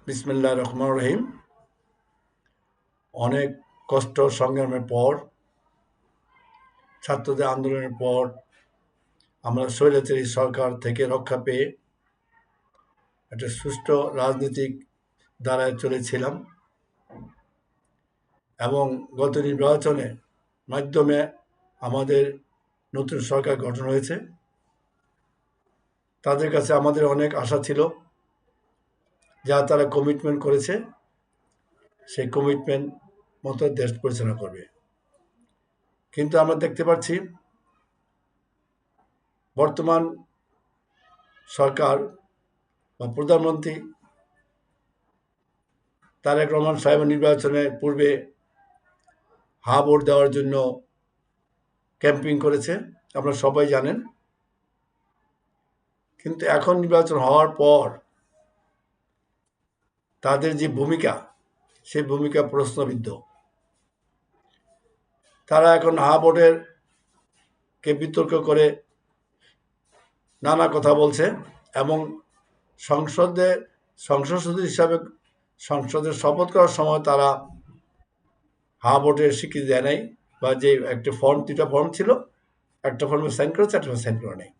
বিসমিল্লাহির রহমানির রহিম। অনেক কষ্ট সংগ্রামের পর, ছাত্রদের আন্দোলনের পর আমরা স্বৈরাচারী সরকার থেকে রক্ষা পেয়ে একটা সুষ্ঠু রাজনৈতিক ধারায় চলেছিলাম এবং গত নির্বাচনের মাধ্যমে আমাদের নতুন সরকার গঠন হয়েছে। তাদের কাছে আমাদের অনেক আশা ছিল, যা তারা কমিটমেন্ট করেছে সেই কমিটমেন্ট মতো দেশ পরিচালনা করবে। কিন্তু আমরা দেখতে পাচ্ছি বর্তমান সরকার বা প্রধানমন্ত্রী তারেক রহমান সাহেব নির্বাচনের পূর্বে ভোট দেওয়ার জন্য ক্যাম্পিং করেছে, আপনারা সবাই জানেন। কিন্তু এখন নির্বাচন হওয়ার পর তাদের যে ভূমিকা, সেই ভূমিকা প্রশ্নবিদ্ধ। তারা এখন ভোটের কে বিতর্ক করে নানা কথা বলছে এবং সংসদ সদস্য হিসাবে সংসদের শপথ করার সময় তারা ভোটের স্বীকৃতি দেয় নাই, বা যে একটা ফর্ম, দুটা ফর্ম ছিল, একটা ফর্মে সাইন করেছে, একটা সাইন করে নেই।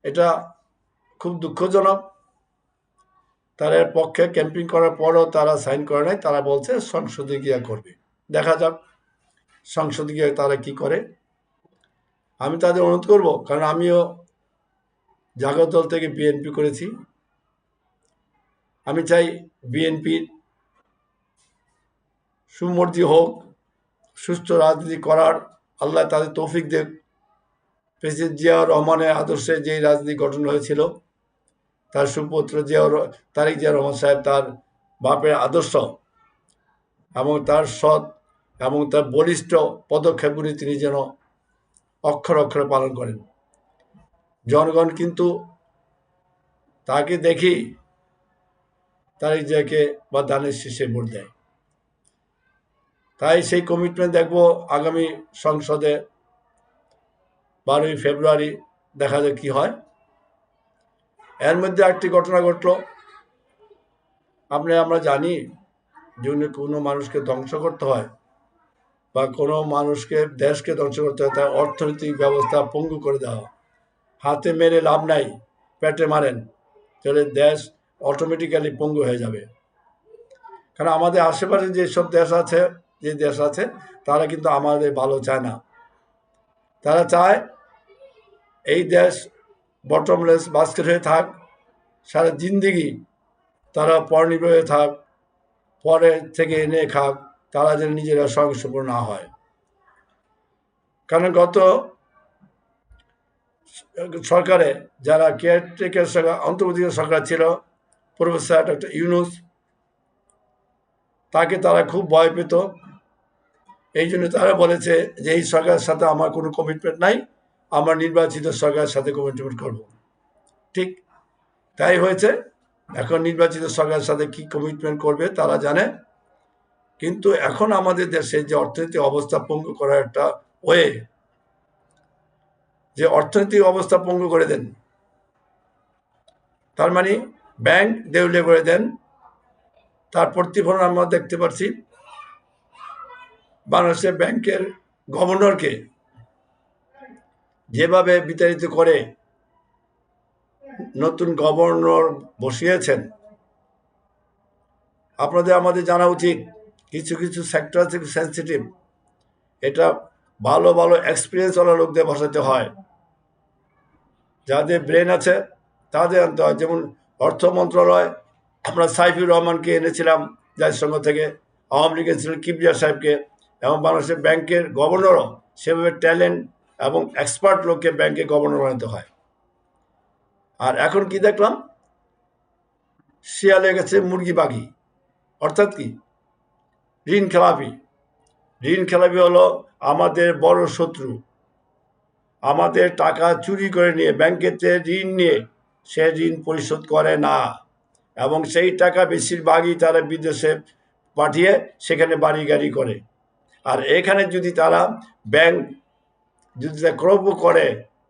এটা খুব দুঃখজনক। তারা এর পক্ষে ক্যাম্পিং করার পরও তারা সাইন করে নাই। তারা বলছে সংসদে গিয়া করবে। দেখা যাক সংসদে গিয়ে তারা কি করে। আমি তাদের অনুরোধ করব, কারণ আমিও জাগত দল থেকে বিএনপি করেছি। আমি চাই বিএনপির সুমর্জি হোক, সুস্থ রাজনীতি করার আল্লাহ তাদের তৌফিক দেখ। প্রেসিডেন্ট জিয়াউর রহমানের আদর্শে যে রাজনীতি গঠন হয়েছিল, তার সুপুত্র তারেক জিয়া রহমান সাহেব, তার বাপের আদর্শ এবং তার সৎ এবং তার বলিষ্ঠ পদক্ষেপগুলি তিনি যেন অক্ষরে অক্ষরে পালন করেন। জনগণ কিন্তু তাকে দেখি তারেক জিয়াকে বা দানের শীর্ষে ভোট দেয়। তাই সেই কমিটমেন্ট দেখব আগামী সংসদে 12ই ফেব্রুয়ারি, দেখা যাক কি হয়। এর মধ্যে একটি ঘটনা ঘটল। আমরা জানি, যদি কোনো মানুষকে ধ্বংস করতে হয় বা কোনো মানুষকে, দেশকে ধ্বংস করতে হয়, তার অর্থনৈতিক ব্যবস্থা পঙ্গু করে দেওয়া। হাতে মেরে লাভ নাই, পেটে মারেন, তাহলে দেশ অটোমেটিক্যালি পঙ্গু হয়ে যাবে। কারণ আমাদের আশেপাশে যেসব দেশ আছে তারা কিন্তু আমাদের ভালো চায় না। তারা চায় এই দেশ বটমলেস বাস্কেট হয়ে থাক, সারা জিন্দিগি তারা পরনির্ভর হয়ে থাক, পরে থেকে এনে খাক, তারা যেন নিজেরা স্বয়ংসম্পূর্ণ না হয়। কারণ গত সরকারে যারা কেয়ারটেকার সরকার, অন্তর্বর্তীকালীন সরকার ছিল, প্রফেসর ডক্টর ইউনূস, তাকে তারা খুব ভয় পেত। এই জন্য তারা বলেছে যে এই সরকারের সাথে আমার কোনো কমিটমেন্ট নাই, আমরা নির্বাচিত সরকারের সাথে কমিটমেন্ট করব। ঠিক তাই হয়েছে। এখন নির্বাচিত সরকারের সাথে কি কমিটমেন্ট করবে তারা জানে। কিন্তু এখন আমাদের দেশে যে অর্থনৈতিক অবস্থা পঙ্গু করার একটা ওয়ে, যে অর্থনৈতিক অবস্থা পঙ্গু করে দেন, তার মানে ব্যাংক দেউলিয়া করে দেন, তার প্রতিফলন আমরা দেখতে পাচ্ছি। বাংলাদেশের ব্যাংকের গভর্নরকে যেভাবে বিতাড়িত করে নতুন গভর্নর বসিয়েছেন, আমাদের জানা উচিত কিছু কিছু সেক্টর আছে সেন্সিটিভ, এটা ভালো ভালো এক্সপিরিয়েন্স ওয়ালা লোকদের বসাতে হয়, যাদের ব্রেন আছে তাদের আনতে হয়। যেমন অর্থ মন্ত্রণালয় আমরা সাইফুর রহমানকে এনেছিলাম জাতিসংঘ থেকে, আওয়ামী লীগ এনেছিলেন কিবরিয়া সাহেবকে, এবং বাংলাদেশের ব্যাংকের গভর্নরও সেভাবে ট্যালেন্ট এবং এক্সপার্ট লোককে ব্যাংকে গভর্নর বানাতে হয়। আর এখন কি দেখলাম, শিয়ালে গেছে মুরগি বাঘি, অর্থাৎ কি ঋণ খেলাপি। ঋণ খেলাপি হলো আমাদের বড় শত্রু। আমাদের টাকা চুরি করে নিয়ে ব্যাংকেতে ঋণ নিয়ে সে ঋণ পরিশোধ করে না, এবং সেই টাকা বেশিরভাগই তারা বিদেশে পাঠিয়ে সেখানে বাড়ি গাড়ি করে। আর এখানে যদি তারা ব্যাংক যদি ক্রয় করে,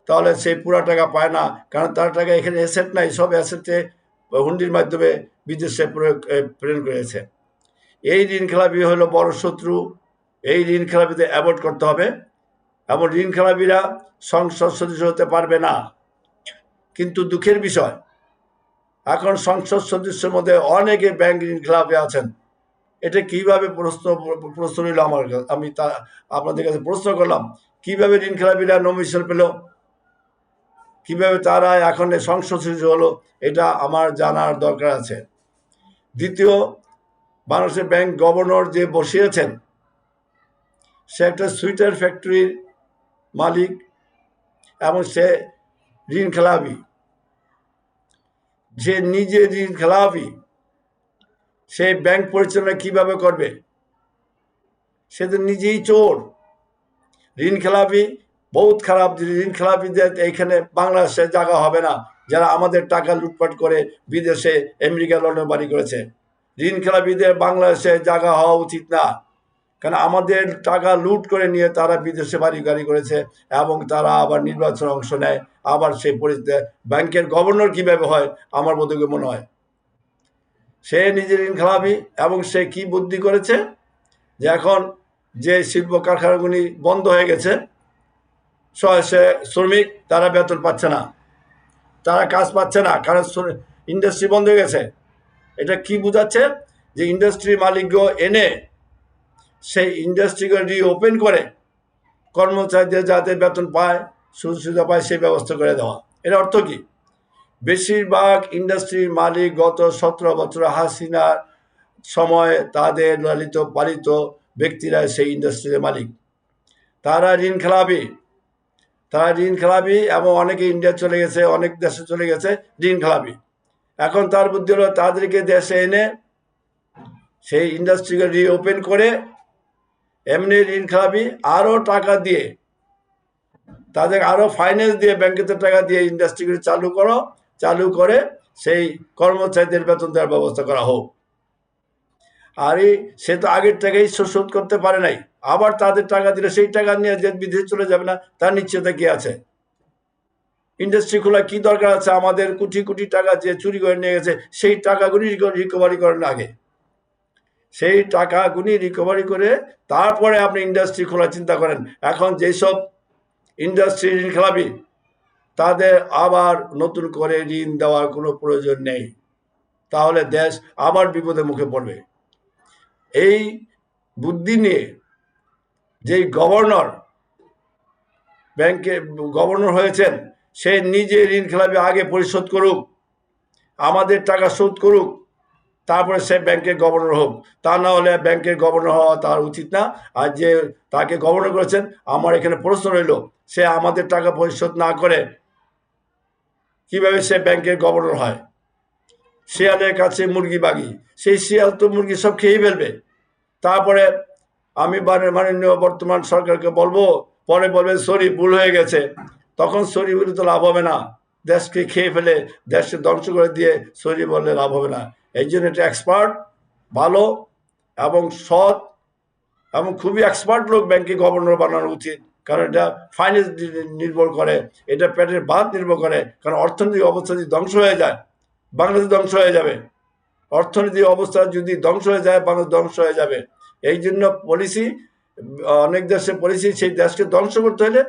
তাহলে সেই পুরো টাকা পায় না, কারণ তার টাকা এখানে অ্যাসেট নাই, সব অ্যাসেটে হুন্ডির মাধ্যমে বিদেশে প্রেরণ করেছে। এই ঋণ খেলাপি হলো বড় শত্রু। এই ঋণ খেলাপিতে অ্যাভয়েড করতে হবে, এবং ঋণ খেলাপিরা সংসদ সদস্য হতে পারবে না। কিন্তু দুঃখের বিষয়, এখন সংসদ সদস্যের মধ্যে অনেকে ব্যাংক ঋণ খেলাপি আছেন। এটা কিভাবে প্রশ্ন নিল আমার কাছে, আমি আপনাদের কাছে প্রশ্ন করলাম, কিভাবে ঋণ খেলাপিরা নমিনেশন পেল, কিভাবে তারা এখন সংসদ সদস্য হলো, এটা আমার জানার দরকার আছে। দ্বিতীয়, বাংলাদেশের ব্যাংক গভর্নর যে বসিয়েছেন, সে একটা সুইটার ফ্যাক্টরির মালিক এবং সে ঋণ খেলাপি। যে নিজে ঋণ খেলাপি, সে ব্যাংক পরিচালনা কিভাবে করবে? সে তো নিজেই চোর। ঋণ খেলাপি বহুত খারাপ। ঋণ খেলাপিদের এইখানে বাংলাদেশে জায়গা হবে না, যারা আমাদের টাকা লুটপাট করে বিদেশে আমেরিকা লন্ডন বাড়ি করেছে। ঋণ খেলাপিদের বাংলাদেশে জায়গা হওয়া উচিত না, কারণ আমাদের টাকা লুট করে নিয়ে তারা বিদেশে বাড়ি গাড়ি করেছে, এবং তারা আবার নির্বাচনে অংশ নেয়। আবার সেই পরিস্থিতি ব্যাংকের গভর্নর কিভাবে হয় আমার বোধকে মনে হয় সে নিজের ঋণ খেলাপি। এবং সে কি বুদ্ধি করেছে যে এখন যে শিল্প কারখানাগুলি বন্ধ হয়ে গেছে, সে শ্রমিক তারা বেতন পাচ্ছে না, তারা কাজ পাচ্ছে না, কারণ ইন্ডাস্ট্রি বন্ধ হয়ে গেছে। এটা কি বোঝাচ্ছে? যে ইন্ডাস্ট্রি মালিকগো এনে সেই ইন্ডাস্ট্রিকে রিওপেন করে কর্মচারীদের যাতে বেতন পায়, সুযোগ সুবিধা পায়, সেই ব্যবস্থা করে দেওয়া। এর অর্থ কি? বেশিরভাগ ইন্ডাস্ট্রির মালিক গত 17 বছর হাসিনার সময় তাদের লালিত পালিত ব্যক্তিরা সেই ইন্ডাস্ট্রির মালিক। তারা ঋণ খেলাপি, এবং অনেকে ইন্ডিয়া চলে গেছে, অনেক দেশে চলে গেছে ঋণ খেলাপি। এখন তার বুদ্ধি হলো তাদেরকে দেশে এনে সেই ইন্ডাস্ট্রিকে রিওপেন করে এমনি ঋণ খেলাপি আরও টাকা দিয়ে, তাদের আরও ফাইন্যান্স দিয়ে, ব্যাংকেতে টাকা দিয়ে ইন্ডাস্ট্রিগুলি চালু করে সেই কর্মচারীদের বেতন দেওয়ার ব্যবস্থা করা হোক। আর সে তো আগের টাকাই শোধ করতে পারে নাই, আবার তাদের টাকা দিলে সেই টাকা নিয়ে যে বিদেশে চলে যাবে না, তার নিশ্চয়তা কি আছে? ইন্ডাস্ট্রি খোলা কি দরকার আছে? আমাদের কোটি কোটি টাকা যে চুরি করে নিয়ে গেছে, সেই টাকাগুলি রিকভারি করেন আগে। সেই টাকাগুলি রিকভারি করে তারপরে আপনি ইন্ডাস্ট্রি খোলার চিন্তা করেন। এখন যেসব ইন্ডাস্ট্রি ঋণ খেলাপি, তাদের আবার নতুন করে ঋণ দেওয়ার কোনো প্রয়োজন নেই, তাহলে দেশ আবার বিপদের মুখে পড়বে। এই বুদ্ধি নিয়ে যেই ব্যাংকে গভর্নর হয়েছেন, সে নিজে ঋণ খেলাপি আগে পরিশোধ করুক, আমাদের টাকা শোধ করুক, তারপরে সে ব্যাংকের গভর্নর হোক। তা না হলে ব্যাংকের গভর্নর হওয়া তার উচিত না। আর যে তাকে গভর্নর করেছেন, আমার এখানে প্রশ্ন রইল, সে আমাদের টাকা পরিশোধ না করে কিভাবে সে ব্যাংকের গভর্নর হয়? শিয়ালের কাছে মুরগি বাগি, সেই শিয়াল তো মুরগি সব খেয়েই ফেলবে। তারপরে আমি মাননীয় বর্তমান সরকারকে বলবো, পরে বলবে সরি ভুল হয়ে গেছে, তখন সরি বলে তো লাভ হবে না। দেশকে খেয়ে ফেলে, দেশকে ধ্বংস করে দিয়ে সরি বললে লাভ হবে না। এই জন্য এটা এক্সপার্ট, ভালো এবং সৎ এবং খুবই এক্সপার্ট লোক ব্যাংকে গভর্নর বানানো উচিত, কারণ এটা ফাইন্যান্স নির্ভর করে, এটা পেটের ভাত নির্ভর করে। কারণ অর্থনৈতিক অবস্থা যদি ধ্বংস হয়ে যায়, বাংলাদেশ ধ্বংস হয়ে যাবে। অর্থনৈতিক অবস্থা যদি ধ্বংস হয়ে যায়, বাংলাদেশ ধ্বংস হয়ে যাবে। এই জন্য পলিসি, অনেক দেশের পলিসি, সেই দেশকে ধ্বংস করতে হলে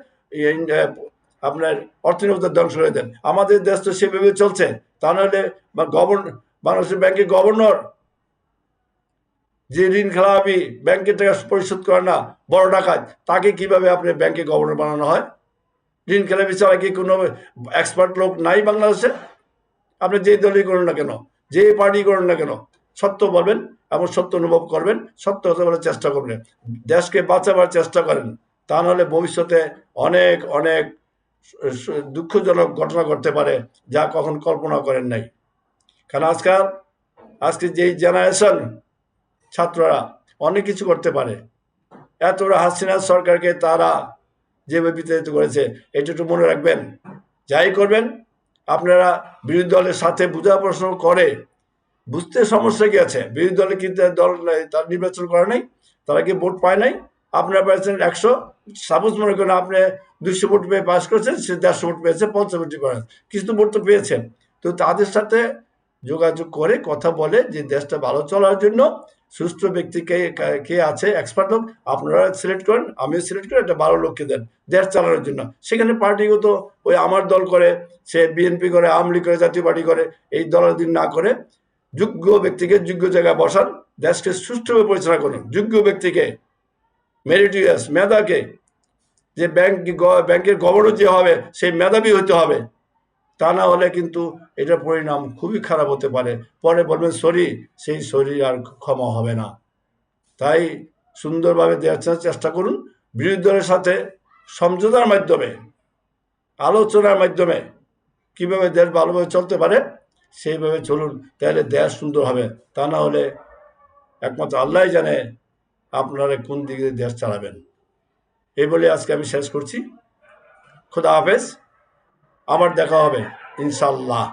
আপনার অর্থনৈতিক ধ্বংস করে দেন। আমাদের দেশ তো সেভাবে চলছে। তা নাহলে বাংলাদেশের ব্যাংকের গভর্নর যে ঋণ খেলাপি, ব্যাংকের টাকা পরিশোধ করে না, বড় ডাকাত, তাকে কিভাবে আপনি ব্যাংকে গভর্নর বানানো হয়? ঋণ খেলাপি ছাড়া কি কোনো এক্সপার্ট লোক নাই বাংলাদেশে? আপনি যে দলই করুন না কেন, যে পার্টি করুন না কেন, সত্য বলবেন এবং সত্য অনুভব করবেন, সত্য হতে বলার চেষ্টা করবেন, দেশকে বাঁচাবার চেষ্টা করেন। তা নাহলে ভবিষ্যতে অনেক অনেক দুঃখজনক ঘটনা ঘটতে পারে, যা কখন কল্পনা করেন নাই। কারণ আজকে যেই জেনারেশন ছাত্ররা অনেক কিছু করতে পারে। এত বড় হাসিনা সরকারকে তারা যেভাবে বিতাড়িত করেছে, এটা একটু মনে রাখবেন। যাই করবেন আপনারা বিরোধী দলের সাথে বুঝাপড়া করে, বুঝতে সমস্যা কি আছে? বিরোধী দলে কি দল তার নির্বাচন করে নাই? তারা কি ভোট পায় নাই? আপনারা পেয়েছেন 100, সাপোজ মনে করেন আপনি 200 ভোট পেয়ে পাস করেছেন, সে 150 ভোট পেয়েছে, 50 ভোট করেন, কিছু ভোট তো পেয়েছেন। তো তাদের সাথে যোগাযোগ করে কথা বলে যে দেশটা ভালো চলার জন্য সুষ্ঠু ব্যক্তিকে কে আছে এক্সপার্ট লোক আপনারা সিলেক্ট করেন, আমিও সিলেক্ট করে একটা ভালো লোককে দেন দেশ চালানোর জন্য। সেখানে পার্টিগত ওই আমার দল করে, সে বিএনপি করে, আওয়ামী লীগ করে, জাতীয় পার্টি করে, এই দলাদিন না করে যোগ্য ব্যক্তিকে যোগ্য জায়গায় বসান, দেশকে সুষ্ঠুভাবে পরিচালনা করুন। যোগ্য ব্যক্তিকে, মেরিটিয়াস, মেধাকে, যে ব্যাংকের গভর্নর যে হবে সেই মেধাবী হতে হবে। তা না হলে কিন্তু এটার পরিণাম খুবই খারাপ হতে পারে। পরে বলবেন সরি, সেই সরি আর ক্ষমা হবে না। তাই সুন্দরভাবে দেওয়ার চেষ্টা করুন। বিরোধী দলের সাথে সমঝোতার মাধ্যমে, আলোচনার মাধ্যমে কিভাবে দেশ ভালোভাবে চলতে পারে সেইভাবে চলুন, তাহলে দেশ সুন্দর হবে। তা না হলে একমাত্র আল্লাহ জানে আপনারা কোন দিকে দেশ চালাবেন। এই বলে আজকে আমি শেষ করছি। খোদা হাফেজ, আবার দেখা হবে ইনশাল্লাহ।